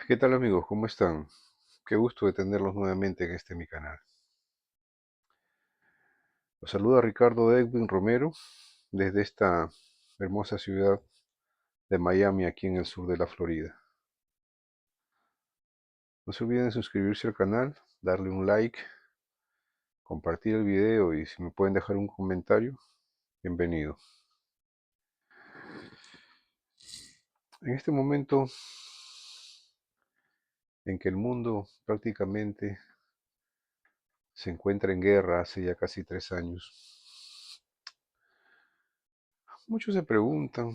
¿Qué tal amigos? ¿Cómo están? Qué gusto de tenerlos nuevamente en mi canal. Los saluda Ricardo Edwin Romero desde esta hermosa ciudad de Miami, aquí en el sur de la Florida. No se olviden de suscribirse al canal, darle un like, compartir el video y si me pueden dejar un comentario, bienvenido. En este momento en que el mundo prácticamente se encuentra en guerra hace ya casi 3 años, muchos se preguntan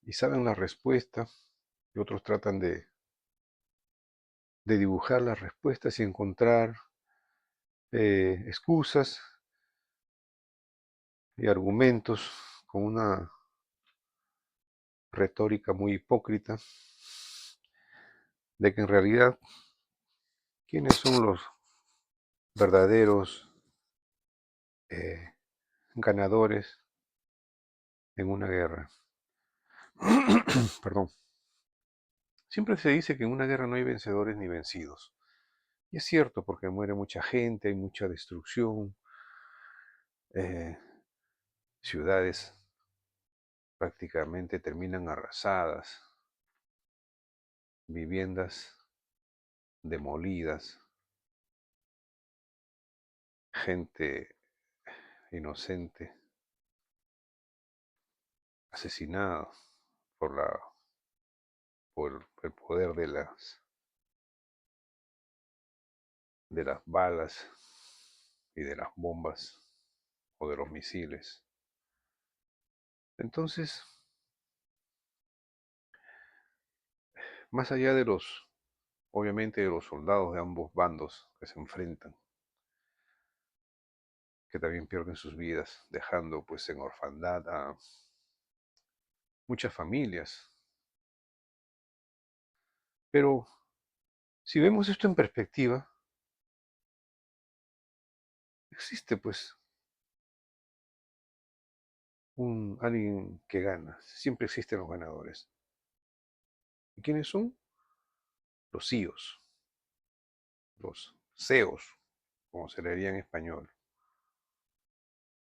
y saben la respuesta y otros tratan de dibujar las respuestas y encontrar excusas y argumentos con una retórica muy hipócrita de que en realidad quiénes son los verdaderos eh, ganadores en una guerra. Perdón. Siempre se dice que en una guerra no hay vencedores ni vencidos. Y es cierto porque muere mucha gente, hay mucha destrucción, eh, ciudades prácticamente terminan arrasadas, viviendas demolidas, gente inocente asesinada por por el poder de las balas y de las bombas o de los misiles. Entonces, más allá de obviamente de los soldados de ambos bandos que se enfrentan, que también pierden sus vidas, dejando pues en orfandad a muchas familias. Pero si vemos esto en perspectiva, existe pues alguien que gana. Siempre existen los ganadores. ¿Y quiénes son? Los CEOs, los CEOs, como se le diría en español,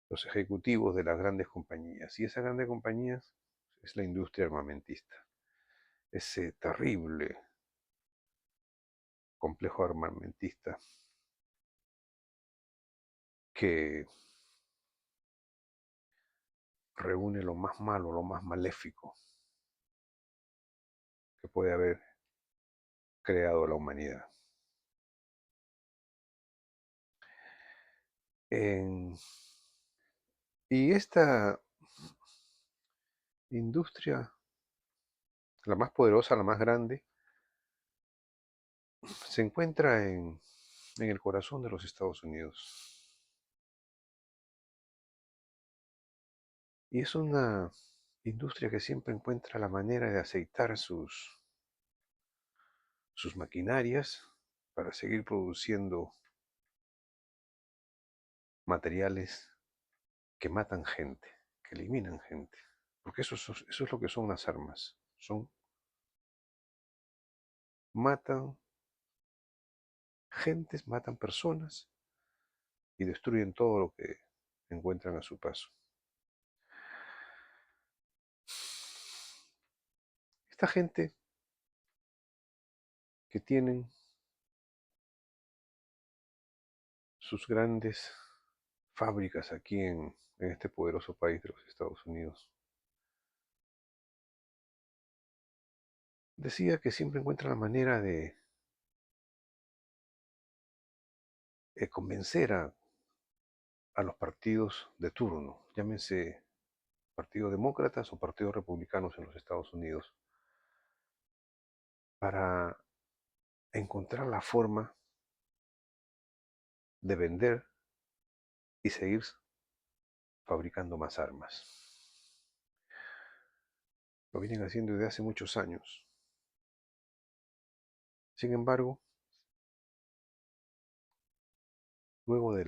los ejecutivos de las grandes compañías. Y esas grandes compañías es la industria armamentista. Ese terrible complejo armamentista que reúne lo más malo, lo más maléfico que puede haber creado la humanidad. En- y esta industria, la más poderosa, la más grande, se encuentra en el corazón de los Estados Unidos. Y es una industria que siempre encuentra la manera de aceitar sus maquinarias para seguir produciendo materiales que matan gente, que eliminan gente. Porque eso es lo que son las armas. Matan gentes, matan personas y destruyen todo lo que encuentran a su paso. Esta gente que tienen sus grandes fábricas aquí en este poderoso país de los Estados Unidos, decía que siempre encuentran la manera de convencer a los partidos de turno, llámense partidos demócratas o partidos republicanos en los Estados Unidos, para encontrar la forma de vender y seguir fabricando más armas. Lo vienen haciendo desde hace muchos años. Sin embargo, luego de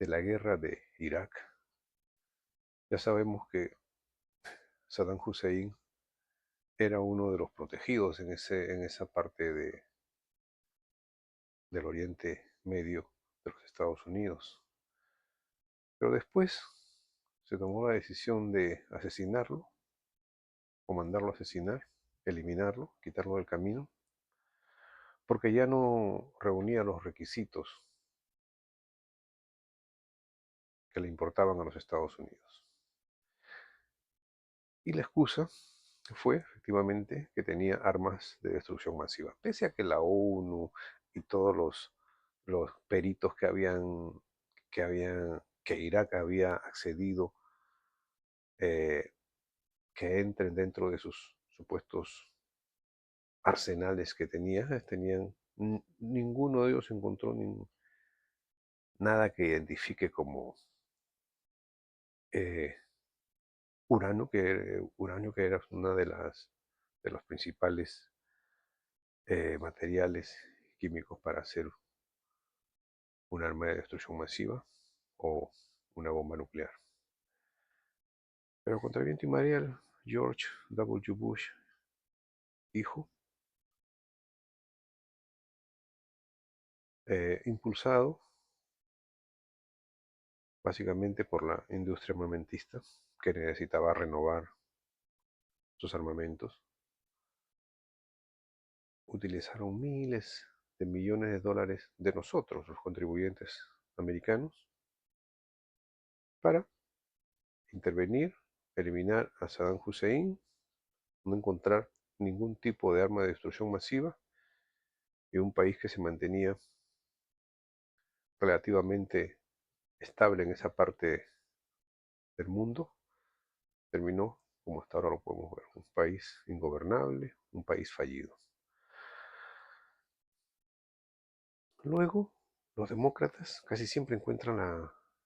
la guerra de Irak, ya sabemos que Saddam Hussein era uno de los protegidos en esa parte del Oriente Medio de los Estados Unidos. Pero después se tomó la decisión de asesinarlo o mandarlo a asesinar, eliminarlo, quitarlo del camino, porque ya no reunía los requisitos que le importaban a los Estados Unidos. Y la excusa fue efectivamente que tenía armas de destrucción masiva, pese a que la ONU y todos los peritos que Irak había accedido que entren dentro de sus supuestos arsenales que tenían, ninguno de ellos encontró nada que identifique como eh, uranio, que era una de los principales materiales químicos para hacer un arma de destrucción masiva o una bomba nuclear. Pero contra viento y marea, George W. Bush, hijo, impulsado básicamente por la industria armamentista, que necesitaba renovar sus armamentos, utilizaron miles de millones de dólares de nosotros, los contribuyentes americanos, para intervenir, eliminar a Saddam Hussein, no encontrar ningún tipo de arma de destrucción masiva y un país que se mantenía relativamente estable en esa parte del mundo, terminó como hasta ahora lo podemos ver, un país ingobernable, un país fallido. Luego, los demócratas casi siempre encuentran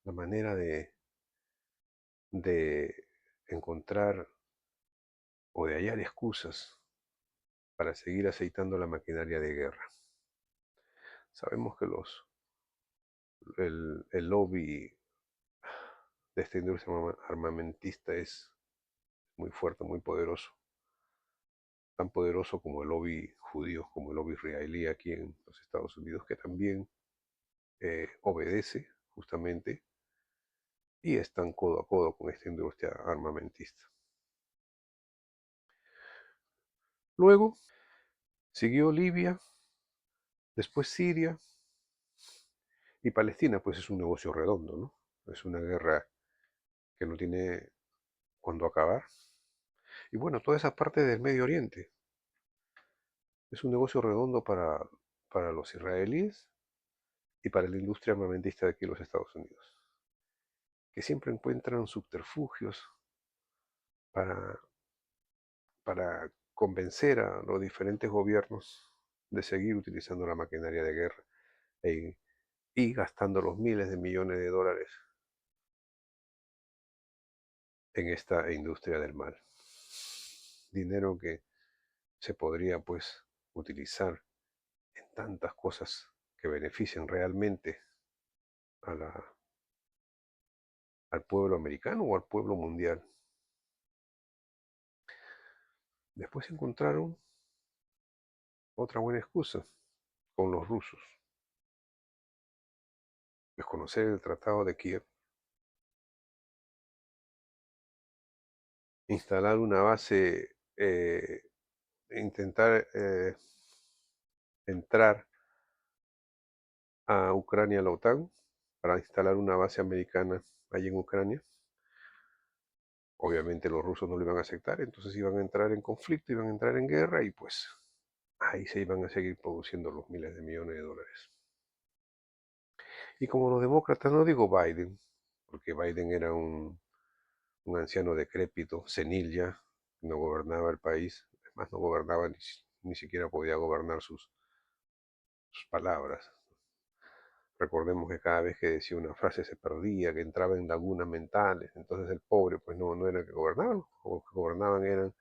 la manera de encontrar o de hallar excusas para seguir aceitando la maquinaria de guerra. Sabemos que el lobby de esta industria armamentista es muy fuerte, muy poderoso, tan poderoso como el lobby judío, como el lobby israelí aquí en los Estados Unidos, que también obedece justamente y están codo a codo con esta industria armamentista. Luego siguió Libia, después Siria y Palestina, pues es un negocio redondo, ¿no? Es una guerra que no tiene cuándo acabar. Y bueno, toda esa parte del Medio Oriente es un negocio redondo para los israelíes y para la industria armamentista de aquí en los Estados Unidos, que siempre encuentran subterfugios para, para convencer a los diferentes gobiernos de seguir utilizando la maquinaria de guerra e- y gastando los miles de millones de dólares en esta industria del mal. Dinero que se podría pues utilizar en tantas cosas que benefician realmente a al pueblo americano o al pueblo mundial. Después encontraron otra buena excusa con los rusos. Desconocer el Tratado de Kiev, instalar una base, intentar entrar a Ucrania, a la OTAN, para instalar una base americana allí en Ucrania. Obviamente los rusos no lo iban a aceptar, entonces iban a entrar en conflicto, iban a entrar en guerra y pues ahí se iban a seguir produciendo los miles de millones de dólares. Y como los demócratas, no digo Biden, porque Biden era un anciano decrépito, senil ya, no gobernaba el país, además no gobernaba ni siquiera podía gobernar sus palabras. Recordemos que cada vez que decía una frase se perdía, que entraba en lagunas mentales, entonces el pobre pues no era el que gobernaba, los que gobernaban eran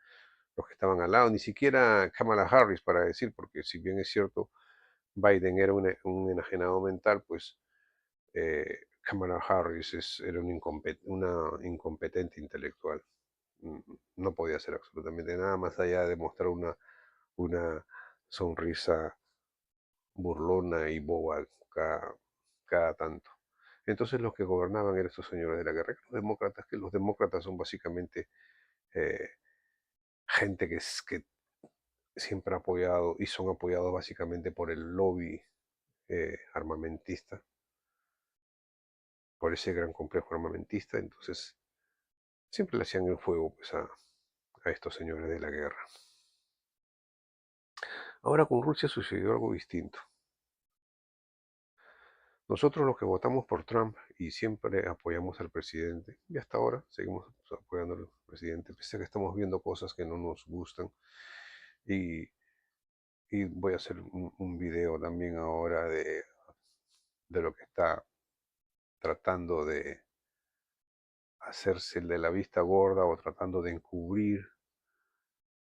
los que estaban al lado, ni siquiera Kamala Harris para decir, porque si bien es cierto Biden era un enajenado mental, pues Kamala Harris era una incompetente intelectual. no podía hacer absolutamente nada más allá de mostrar una sonrisa burlona y boba cada tanto. Entonces los que gobernaban eran estos señores de la guerra, que los demócratas son básicamente eh, gente que siempre ha apoyado y son apoyados básicamente por el lobby armamentista, por ese gran complejo armamentista. Entonces siempre le hacían el fuego pues, a estos señores de la guerra. Ahora con Rusia sucedió algo distinto. Nosotros los que votamos por Trump y siempre apoyamos al presidente, y hasta ahora seguimos apoyando al presidente, pese a que estamos viendo cosas que no nos gustan. Y, y voy a hacer un video también ahora de lo que está tratando de hacerse el de la vista gorda o tratando de encubrir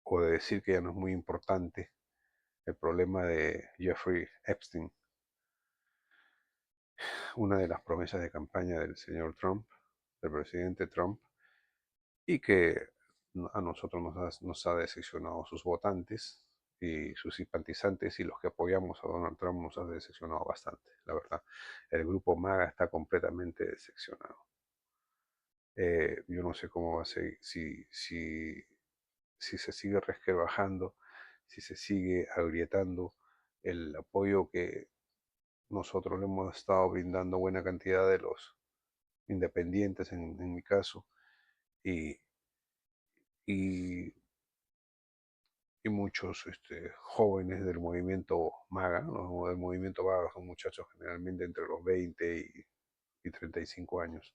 o de decir que ya no es muy importante el problema de Jeffrey Epstein, una de las promesas de campaña del señor Trump, del presidente Trump, y que a nosotros nos ha decepcionado sus votantes y sus simpatizantes, y los que apoyamos a Donald Trump nos ha decepcionado bastante, la verdad. El grupo MAGA está completamente decepcionado. Yo no sé cómo va a seguir, si se sigue resquebrajando, si se sigue agrietando el apoyo que nosotros le hemos estado brindando a buena cantidad de los independientes, en mi caso, y, y, y muchos jóvenes del movimiento MAGA. Los del movimiento MAGA son muchachos generalmente entre los 20 y 35 años,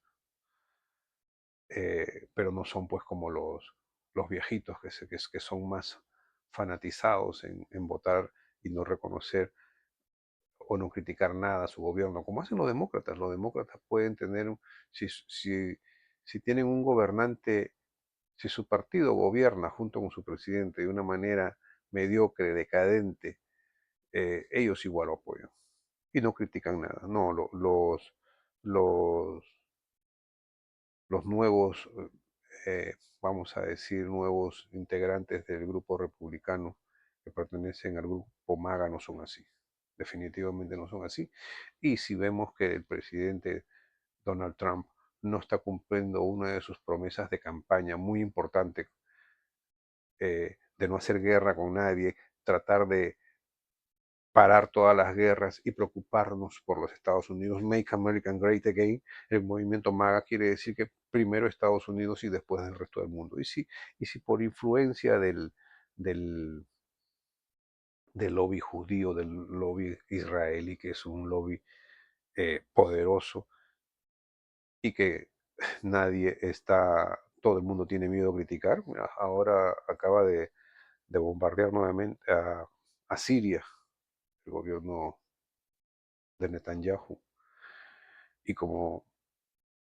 pero no son pues como los viejitos que son más fanatizados en votar y no reconocer o no criticar nada a su gobierno, como hacen los demócratas. Los demócratas pueden tener, si tienen un gobernante, si su partido gobierna junto con su presidente de una manera mediocre, decadente, ellos igual lo apoyan y no critican nada. No, los, los nuevos, vamos a decir, nuevos integrantes del grupo republicano que pertenecen al grupo MAGA no son así. Definitivamente no son así. Y si vemos que el presidente Donald Trump no está cumpliendo una de sus promesas de campaña muy importante, de no hacer guerra con nadie, tratar de parar todas las guerras y preocuparnos por los Estados Unidos. Make America Great Again. El movimiento MAGA quiere decir que primero Estados Unidos y después el resto del mundo. Y si por influencia del, del lobby judío, del lobby israelí, que es un lobby poderoso y que todo el mundo tiene miedo a criticar, ahora acaba de bombardear nuevamente a Siria, el gobierno de Netanyahu. Y como,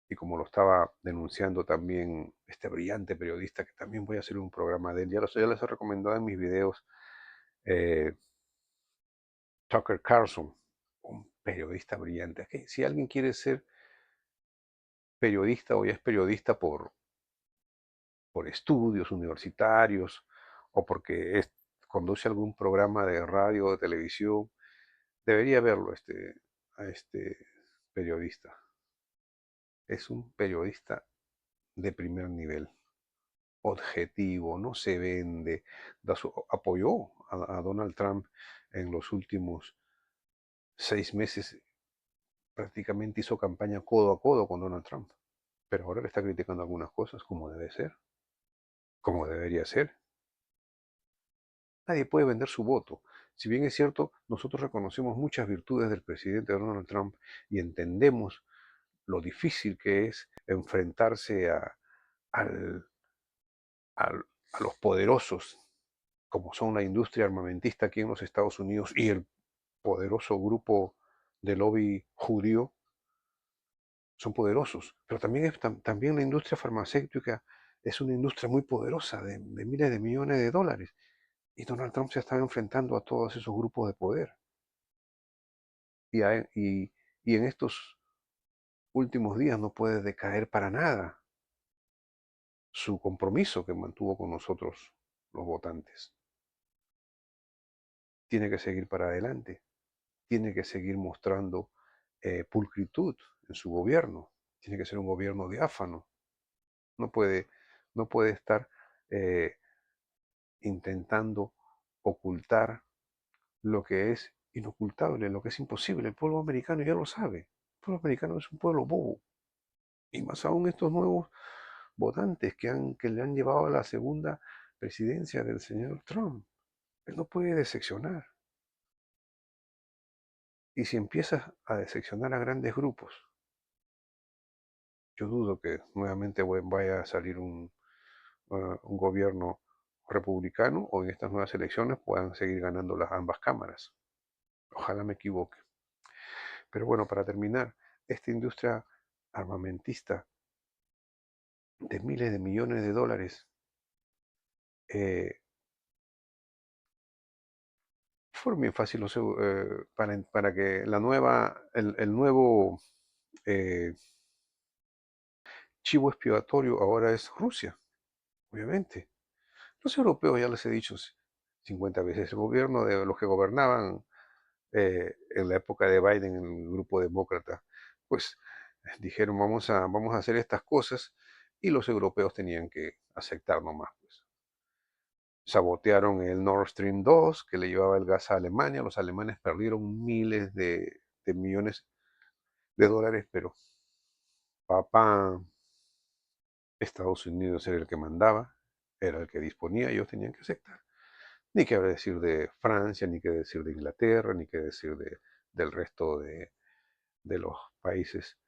y como lo estaba denunciando también este brillante periodista, que también voy a hacer un programa de él, ya les he recomendado en mis videos, eh, Tucker Carlson, un periodista brillante. Es que si alguien quiere ser periodista o ya es periodista por estudios universitarios o porque conduce algún programa de radio o de televisión, debería verlo a este periodista. Es un periodista de primer nivel, objetivo, no se vende, apoyó a Donald Trump en los últimos 6 meses, prácticamente hizo campaña codo a codo con Donald Trump, pero ahora le está criticando algunas cosas como debe ser, como debería ser. Nadie puede vender su voto. Si bien es cierto, nosotros reconocemos muchas virtudes del presidente Donald Trump y entendemos lo difícil que es enfrentarse al, a los poderosos, como son la industria armamentista aquí en los Estados Unidos y el poderoso grupo de lobby judío, son poderosos. Pero también la industria farmacéutica es una industria muy poderosa, de miles de millones de dólares. Y Donald Trump se está enfrentando a todos esos grupos de poder. Y, y en estos últimos días no puede decaer para nada. su compromiso que mantuvo con nosotros los votantes. Tiene que seguir para adelante, tiene que seguir mostrando pulcritud en su gobierno, tiene que ser un gobierno diáfano, no puede, no puede estar eh, intentando ocultar lo que es inocultable, lo que es imposible. El pueblo americano ya lo sabe. El pueblo americano es un pueblo bobo. Y más aún estos nuevos votantes que le han llevado a la segunda presidencia del señor Trump. Él no puede decepcionar. Y si empiezas a decepcionar a grandes grupos, yo dudo que nuevamente vaya a salir un gobierno republicano o en estas nuevas elecciones puedan seguir ganando las ambas cámaras. Ojalá me equivoque. Pero bueno, para terminar, esta industria armamentista de miles de millones de dólares, eh, fue bien fácil para que el nuevo eh, chivo expiatorio ahora es Rusia, obviamente. Los europeos, ya les he dicho 50 veces, el gobierno de los que gobernaban en la época de Biden, en el grupo demócrata, pues dijeron vamos a hacer estas cosas y los europeos tenían que aceptar nomás. Pues. Sabotearon el Nord Stream 2 que le llevaba el gas a Alemania. Los alemanes perdieron miles de millones de dólares, pero papá, Estados Unidos era el que mandaba, era el que disponía, ellos tenían que aceptar. Ni que decir de Francia, ni que decir de Inglaterra, ni que decir del resto de los países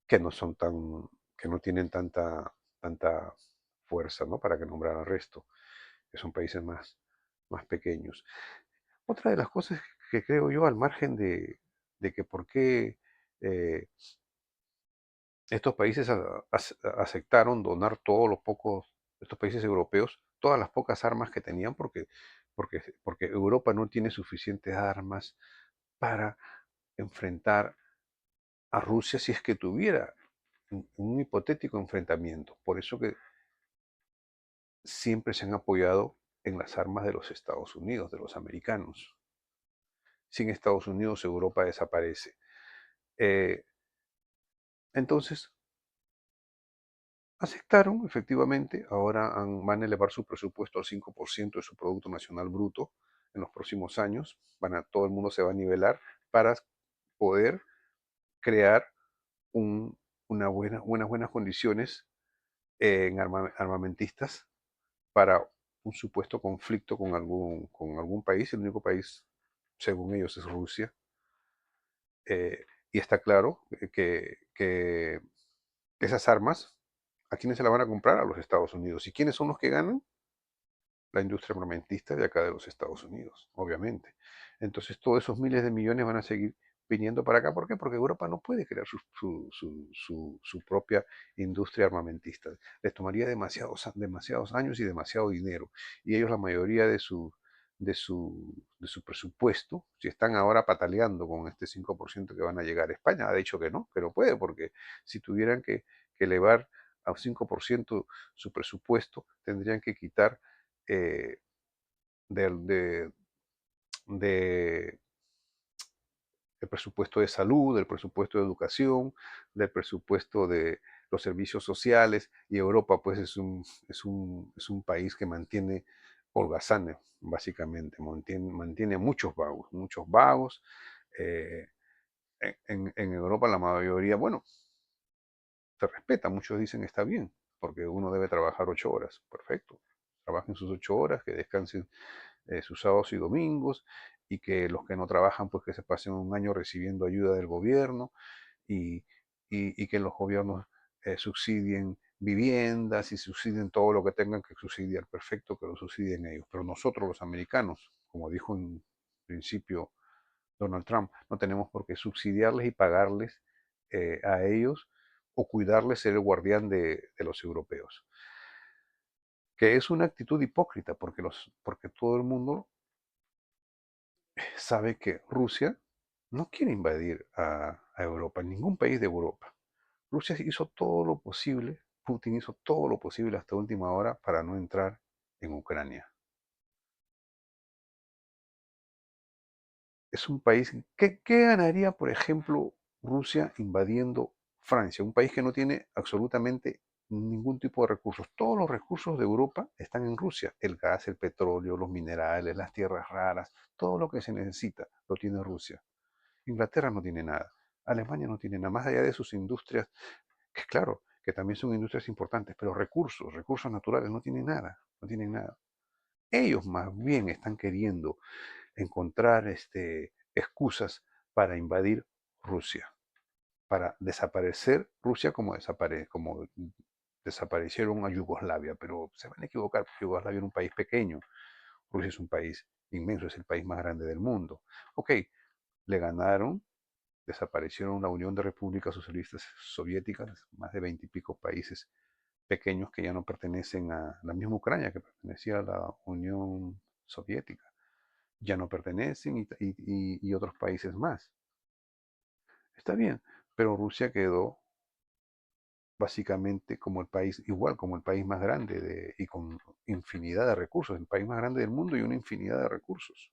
que no son tan, que no tienen tanta fuerza, ¿no? Para que nombrar al resto, que son países más pequeños. Otra de las cosas que creo yo, al margen de que por qué eh, estos países aceptaron donar todos los pocos, estos países europeos, todas las pocas armas que tenían, porque Europa no tiene suficientes armas para enfrentar a Rusia si es que tuviera un hipotético enfrentamiento. Por eso que siempre se han apoyado en las armas de los Estados Unidos, de los americanos. Sin Estados Unidos, Europa desaparece. Eh, entonces, aceptaron, efectivamente, ahora van a elevar su presupuesto al 5% de su Producto Nacional Bruto en los próximos años. Todo el mundo se va a nivelar para poder crear unas buenas condiciones en armamentistas para un supuesto conflicto con algún país. El único país, según ellos, es Rusia. Y está claro que esas armas, ¿a quiénes se las van a comprar? A los Estados Unidos. ¿Y quiénes son los que ganan? La industria armamentista de acá de los Estados Unidos, obviamente. Entonces todos esos miles de millones van a seguir viniendo para acá. ¿Por qué? Porque Europa no puede crear su propia industria armamentista. Les tomaría demasiados años y demasiado dinero. Y ellos la mayoría de su presupuesto, si están ahora pataleando con este 5% que van a llegar a España, ha dicho que no puede, porque si tuvieran que elevar a un 5% su presupuesto, tendrían que quitar eh, del, de el presupuesto de salud, del presupuesto de educación, del presupuesto de los servicios sociales, y Europa pues es un país que mantiene holgazanes, básicamente, mantiene muchos vagos. eh, en Europa la mayoría, bueno, se respeta, muchos dicen está bien, porque uno debe trabajar 8 horas, perfecto, trabajen sus 8 horas, que descansen sus sábados y domingos, y que los que no trabajan, pues que se pasen un año recibiendo ayuda del gobierno y, y que los gobiernos subsidien viviendas y subsidien todo lo que tengan que subsidiar, perfecto que lo subsidien ellos. Pero nosotros los americanos, como dijo en principio Donald Trump, no tenemos por qué subsidiarles y pagarles a ellos o cuidarles ser el guardián de los europeos. Que es una actitud hipócrita porque todo el mundo sabe que Rusia no quiere invadir a Europa, ningún país de Europa. Rusia hizo todo lo posible Putin hizo todo lo posible hasta última hora para no entrar en Ucrania. Es un país, ¿qué ganaría, por ejemplo, Rusia invadiendo Francia? Un país que no tiene absolutamente ningún tipo de recursos. Todos los recursos de Europa están en Rusia. El gas, el petróleo, los minerales, las tierras raras, todo lo que se necesita lo tiene Rusia. Inglaterra no tiene nada. Alemania no tiene nada. Más allá de sus industrias, que claro, que también son industrias importantes, pero recursos naturales, no tienen nada. No tienen nada. Ellos más bien están queriendo encontrar excusas para invadir Rusia, para desaparecer Rusia como desaparecieron a Yugoslavia, pero se van a equivocar, porque Yugoslavia era un país pequeño, Rusia es un país inmenso, es el país más grande del mundo. Ok, le ganaron, desaparecieron la Unión de Repúblicas Socialistas Soviéticas, más de 20 y pico países pequeños que ya no pertenecen a la misma Ucrania que pertenecía a la Unión Soviética ya no pertenecen y otros países más. Está bien, pero Rusia quedó básicamente como el país, igual como el país más grande y con infinidad de recursos, el país más grande del mundo y una infinidad de recursos.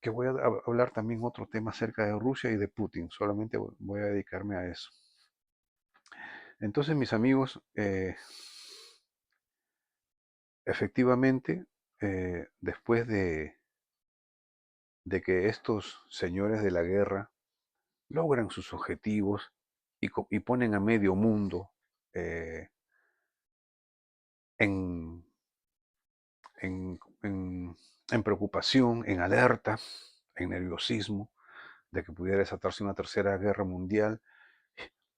Que voy a hablar también otro tema acerca de Rusia y de Putin, solamente voy a dedicarme a eso. Entonces, mis amigos, efectivamente, después de que estos señores de la guerra logran sus objetivos y ponen a medio mundo eh, en, en preocupación, en alerta, en nerviosismo de que pudiera desatarse una tercera guerra mundial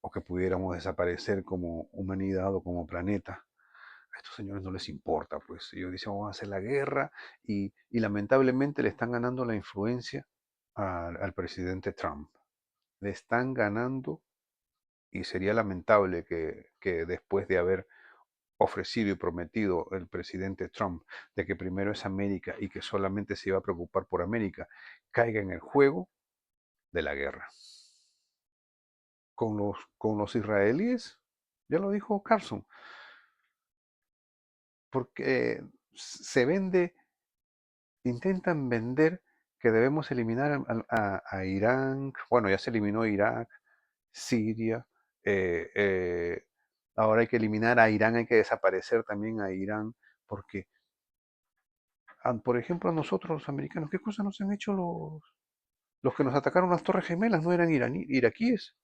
o que pudiéramos desaparecer como humanidad o como planeta. A estos señores no les importa, pues ellos dicen vamos a hacer la guerra y lamentablemente le están ganando la influencia al presidente Trump. Le están ganando y sería lamentable que después de haber ofrecido y prometido el presidente Trump de que primero es América y que solamente se iba a preocupar por América, caiga en el juego de la guerra. Con los israelíes, ya lo dijo Carlson, porque se vende, intentan vender que debemos eliminar a Irán, bueno, ya se eliminó Irak, Siria, eh, eh, ahora hay que eliminar a Irán, hay que desaparecer también a Irán, porque, por ejemplo, a nosotros los americanos, ¿qué cosas nos han hecho los que nos atacaron las Torres Gemelas? No eran iraquíes,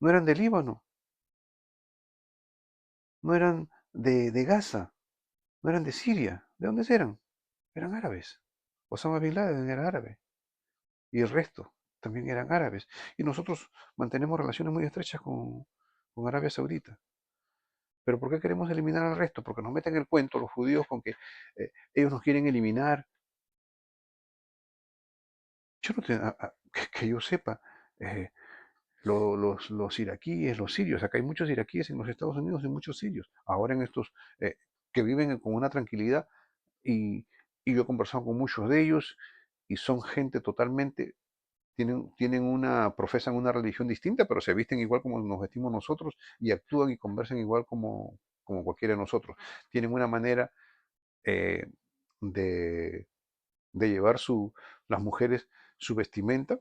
no eran de Líbano, no eran de Gaza, no eran de Siria. ¿De dónde eran? Eran árabes. Osama Bin Laden era árabe y el resto también eran árabes. Y nosotros mantenemos relaciones muy estrechas con Arabia Saudita. Pero ¿por qué queremos eliminar al resto? Porque nos meten el cuento los judíos con que ellos nos quieren eliminar. Yo no te, que yo sepa, eh, los iraquíes, los sirios, acá hay muchos iraquíes en los Estados Unidos y muchos sirios, ahora en estos que viven con una tranquilidad y, y yo he conversado con muchos de ellos y son gente totalmente, profesan una religión distinta, pero se visten igual como nos vestimos nosotros y actúan y conversan igual como cualquiera de nosotros. Tienen una manera eh, de, de llevar las mujeres su vestimenta,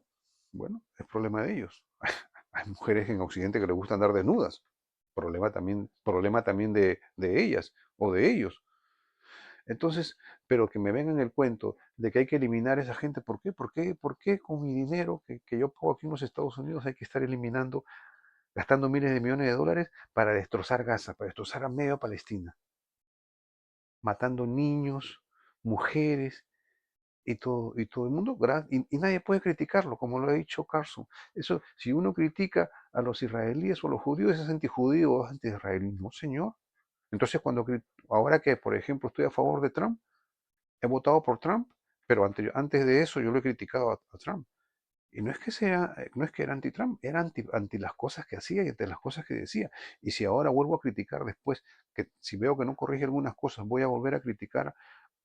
bueno, es problema de ellos. Hay mujeres en Occidente que les gusta andar desnudas, problema también de ellas o de ellos. Entonces, pero que me vengan el cuento de que hay que eliminar a esa gente, ¿por qué? ¿Por qué con mi dinero que yo pago aquí en los Estados Unidos hay que estar eliminando, gastando miles de millones de dólares para destrozar Gaza, para destrozar a media Palestina, matando niños, mujeres, y todo el mundo, y nadie puede criticarlo, como lo ha dicho Carson. Eso, si uno critica a los israelíes o a los judíos, es antijudío o anti-israelí. No, señor. Entonces, ahora que, por ejemplo, estoy a favor de Trump, he votado por Trump, pero antes de eso yo lo he criticado a Trump. Y no es que era anti-Trump, era anti las cosas que hacía y anti las cosas que decía. Y si ahora vuelvo a criticar después, que si veo que no corrige algunas cosas, voy a volver a criticar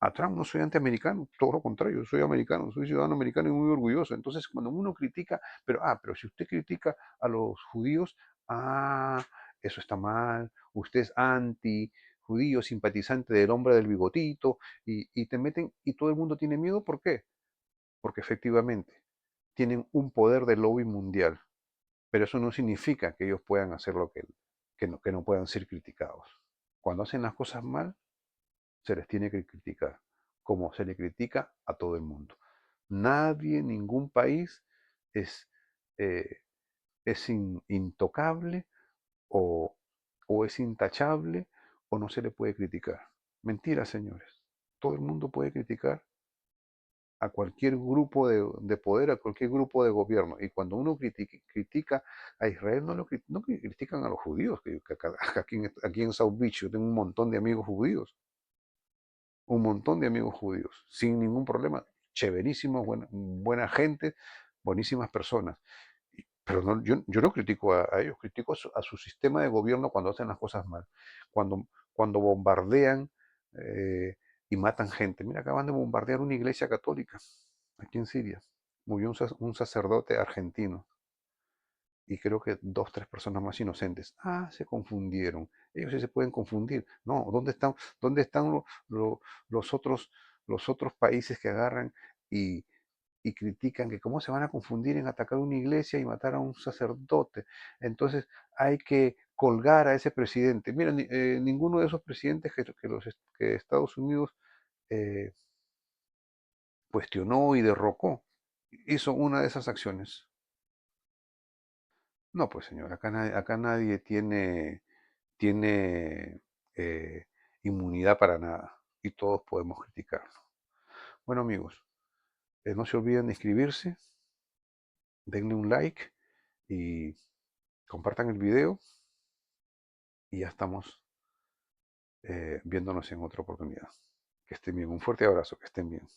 a Trump, no soy antiamericano, todo lo contrario, soy americano, soy ciudadano americano y muy orgulloso. Entonces, cuando uno critica, pero si usted critica a los judíos, ah, eso está mal, usted es anti judío, simpatizante del hombre del bigotito, y te meten, y todo el mundo tiene miedo, ¿por qué? Porque efectivamente tienen un poder de lobby mundial, pero eso no significa que ellos puedan hacer lo que no puedan ser criticados. Cuando hacen las cosas mal, se les tiene que criticar, como se le critica a todo el mundo. Nadie, ningún país es, eh, intocable o, o es intachable o no se le puede criticar. Mentira, señores. Todo el mundo puede criticar a cualquier grupo de poder, a cualquier grupo de gobierno. Y cuando uno critica a Israel, no critican a los judíos. Aquí en South Beach yo tengo un montón de amigos judíos, un montón de amigos judíos, sin ningún problema, chéverísimos, buena gente, buenísimas personas. Pero yo no critico a ellos, critico a su sistema de gobierno cuando hacen las cosas mal, cuando bombardean eh, y matan gente. Mira, acaban de bombardear una iglesia católica aquí en Siria. Murió un sacerdote argentino y creo que dos, tres personas más inocentes. Ah, se confundieron. Ellos sí se pueden confundir. No, dónde están los otros países que agarran y critican que cómo se van a confundir en atacar una iglesia y matar a un sacerdote? Entonces hay que colgar a ese presidente. Mira, ninguno de esos presidentes que Estados Unidos eh, cuestionó y derrocó hizo una de esas acciones. No, pues señor, acá nadie tiene inmunidad para nada y todos podemos criticarlo. Bueno amigos, no se olviden de inscribirse, denle un like y compartan el video y ya estamos viéndonos en otra oportunidad. Que estén bien, un fuerte abrazo, que estén bien.